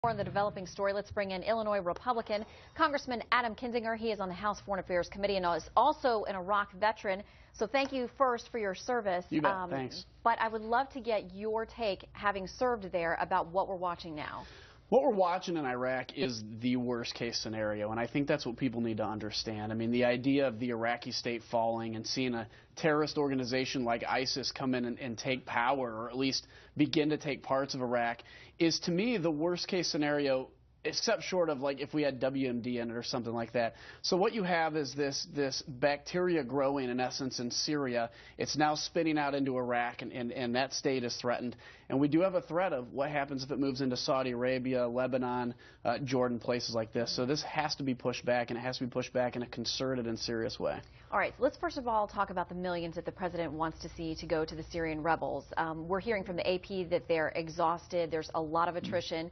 More on the developing story, let's bring in Illinois Republican Congressman Adam Kinzinger. He is on the House Foreign Affairs Committee and is also an Iraq veteran. So thank you first for your service. You bet. Thanks. But I would love to get your take, having served there, about what we're watching now. What we're watching in Iraq is the worst case scenario, and I think that's what people need to understand. I mean, the idea of the Iraqi state falling and seeing a terrorist organization like ISIS come in and take power, or at least begin to take parts of Iraq, is to me the worst case scenario, except short of like if we had WMD in it or something like that. So what you have is this bacteria growing in essence in Syria. It's now spinning out into Iraq, and that state is threatened. And we do have a threat of what happens if it moves into Saudi Arabia, Lebanon, Jordan, places like this. So this has to be pushed back, and it has to be pushed back in a concerted and serious way. All right, let's first of all talk about the millions that the president wants to see to go to the Syrian rebels. We're hearing from the AP that they're exhausted. There's a lot of attrition.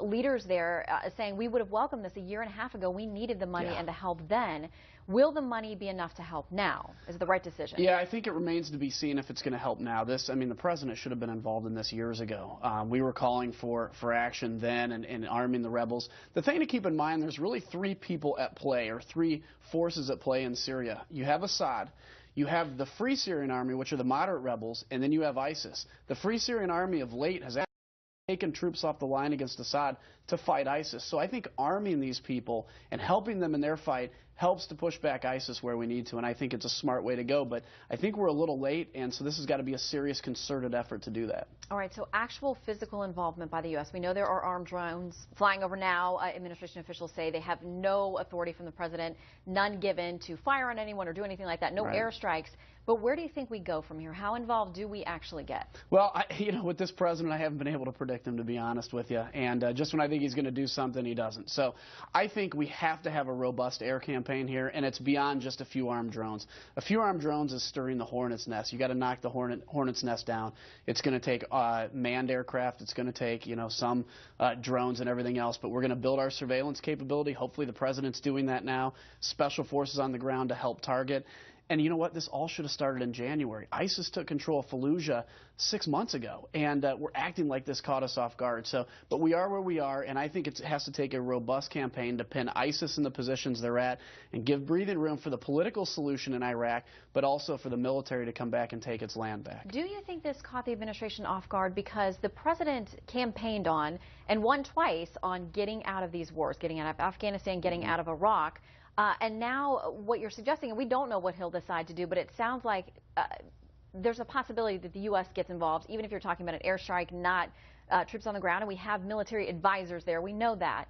Leaders there saying we would have welcomed this a year and a half ago. We needed the money and the help then. Will the money be enough to help now? Is it the right decision? Yeah, I think it remains to be seen if it's going to help now. I mean, the president should have been involved in this years ago. We were calling for action then and arming the rebels. The thing to keep in mind, there's really three people at play, or three forces at play in Syria. You have Assad. You have the Free Syrian Army, which are the moderate rebels, and then you have ISIS. The Free Syrian Army of late has taken troops off the line against Assad to fight ISIS. So I think arming these people and helping them in their fight helps to push back ISIS where we need to, and I think it's a smart way to go. But I think we're a little late, and so this has got to be a serious, concerted effort to do that. All right, so actual physical involvement by the U.S. We know there are armed drones flying over now. Administration officials say they have no authority from the president, none given to fire on anyone or do anything like that, no airstrikes. But where do you think we go from here? How involved do we actually get? Well, with this president, I haven't been able to predict him, to be honest with you. And just when I think he's going to do something, he doesn't. So I think we have to have a robust air campaign here, and it's beyond just a few armed drones. A few armed drones is stirring the hornet's nest. You got to knock the hornet's nest down. It's going to take manned aircraft. It's going to take, some drones and everything else. But we're going to build our surveillance capability. Hopefully the president's doing that now. Special forces on the ground to help target. And you know what? This all should have started in January. ISIS took control of Fallujah 6 months ago, and we're acting like this caught us off guard. But we are where we are, and I think it has to take a robust campaign to pin ISIS in the positions they're at and give breathing room for the political solution in Iraq, but also for the military to come back and take its land back. Do you think this caught the administration off guard? Because the president campaigned on, and won twice, on getting out of these wars, getting out of Afghanistan, getting out of Iraq. And now what you're suggesting, and we don't know what he'll decide to do, but it sounds like there's a possibility that the U.S. gets involved, even if you're talking about an airstrike, not troops on the ground. And we have military advisors there. We know that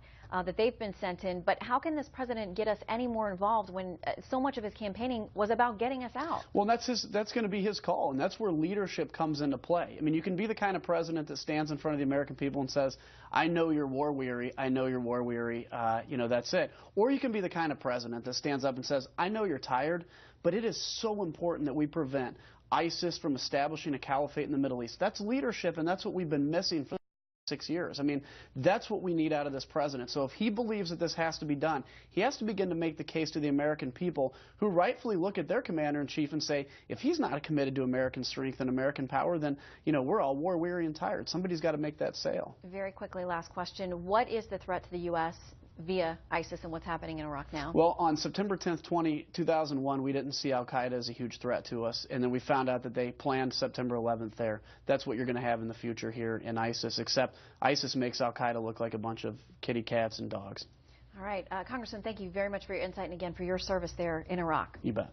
they've been sent in. But how can this president get us any more involved when so much of his campaigning was about getting us out? Well, that's going to be his call, and that's where leadership comes into play. I mean, you can be the kind of president that stands in front of the American people and says, I know you're war weary, I know you're war weary, that's it. Or you can be the kind of president that stands up and says, I know you're tired, but it is so important that we prevent ISIS from establishing a caliphate in the Middle East. That's leadership, and that's what we've been missing for 6 years. I mean, that's what we need out of this president. So if he believes that this has to be done, he has to begin to make the case to the American people, who rightfully look at their commander-in-chief and say, if he's not committed to American strength and American power, then, we're all war-weary and tired. Somebody's got to make that sale. Very quickly, last question. What is the threat to the U.S. via ISIS and what's happening in Iraq now? Well, on September 10th, 2001, we didn't see al-Qaeda as a huge threat to us, and then we found out that they planned September 11th there. That's what you're going to have in the future here in ISIS, except ISIS makes al-Qaeda look like a bunch of kitty cats and dogs. All right. Congressman, thank you very much for your insight and, again, for your service there in Iraq. You bet.